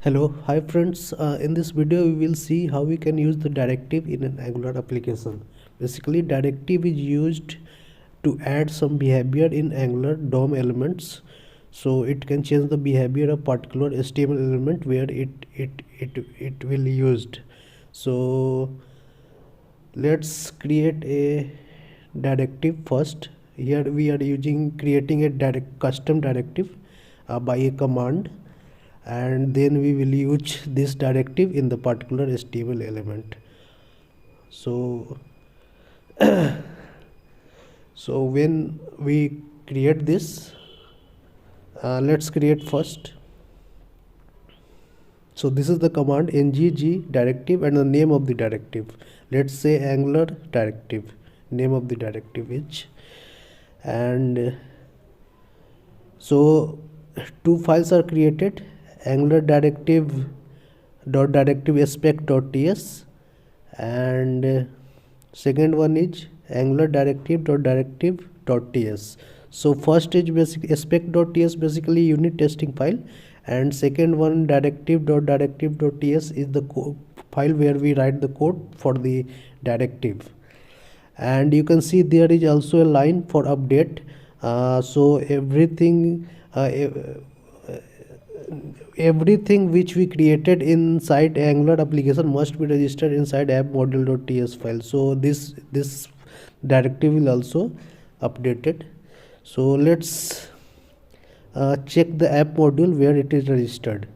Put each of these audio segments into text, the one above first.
Hello, hi friends. In this video, we will see how we can use the directive in an Angular application. Basically, directive is used to add some behavior in Angular DOM elements. So it can change the behavior of particular HTML element where it will used. So let's create a directive first. Here we are creating a custom directive by a command, and then we will use this directive in the particular HTML element. So when we create this, let's create first. So this is the command ngg directive and the name of the directive. Let's say Angular directive. Name of the directive is, and so two files are created: Angular directive spec.ts, and second one is Angular directive.ts. So first is basic spec.ts, basically unit testing file, and second one directive.ts is the file where we write the code for the directive. And you can see there is also a line for update. So everything which we created inside Angular application must be registered inside app.module.ts file. So this directive will also updated. So let's check the app module where it is registered.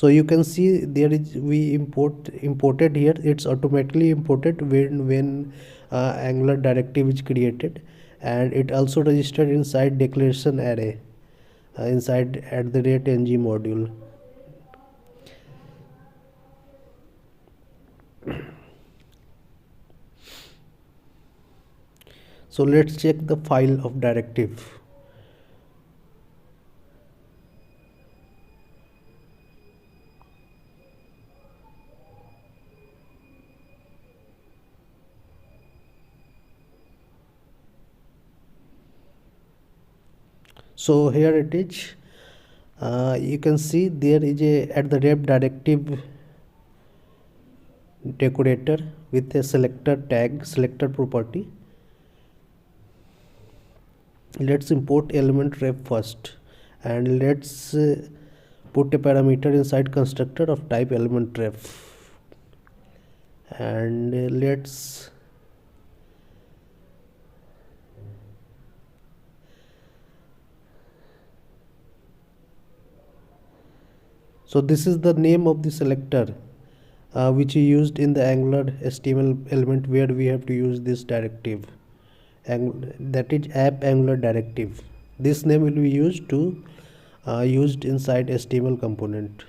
So you can see there is we imported here. It's automatically imported when Angular directive is created, and it also registered inside declaration array inside @ng module. So let's check the file of directive. So here it is. You can see there is a @ref directive decorator with a selector tag, selector property. Let's import element ref first, and let's put a parameter inside constructor of type element ref, and let's so this is the name of the selector which is used in the Angular HTML element where we have to use this directive, and that is app Angular directive. This name will be used inside HTML component.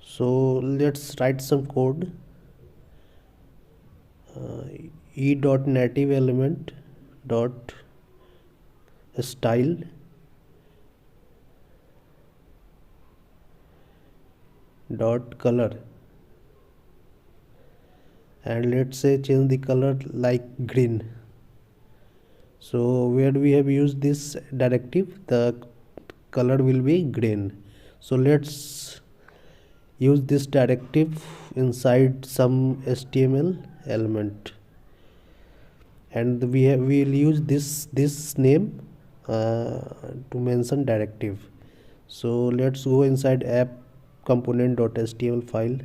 So let's write some code. E.native element dot style dot color, and let's say change the color like green. So where we have used this directive, the color will be green. So let's use this directive inside some HTML element, and we'll use this name to mention directive. So let's go inside app component.html file.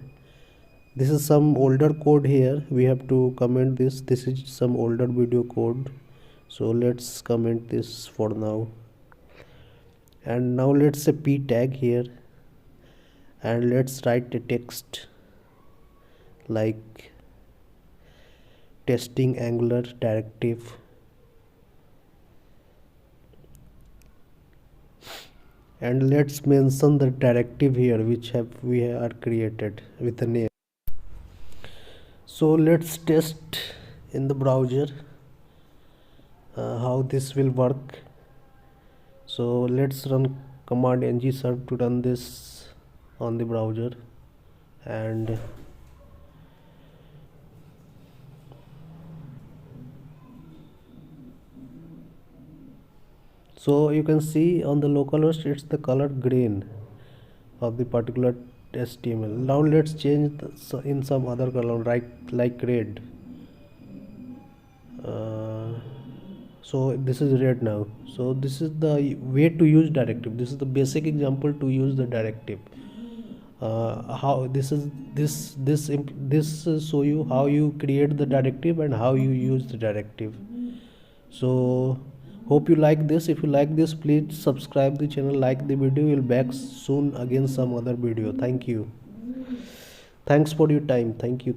This is some older code here. We have to comment this. This is some older video code. So let's comment this for now. And now let's say p tag here, and let's write a text like testing Angular directive, and let's mention the directive here which we are created with a name. So let's test in the browser how this will work. So let's run command ngserve to run this on the browser, and So you can see on the localhost it's the color green of the particular HTML. Now let's change in some other color, like red. So this is red now. So this is the way to use directive. This is the basic example to use the directive. How this show you how you create the directive and how you use the directive. So hope you like this. If you like this, please subscribe the channel, like the video. We'll back soon again some other video. Thank you. Thanks for your time. Thank you.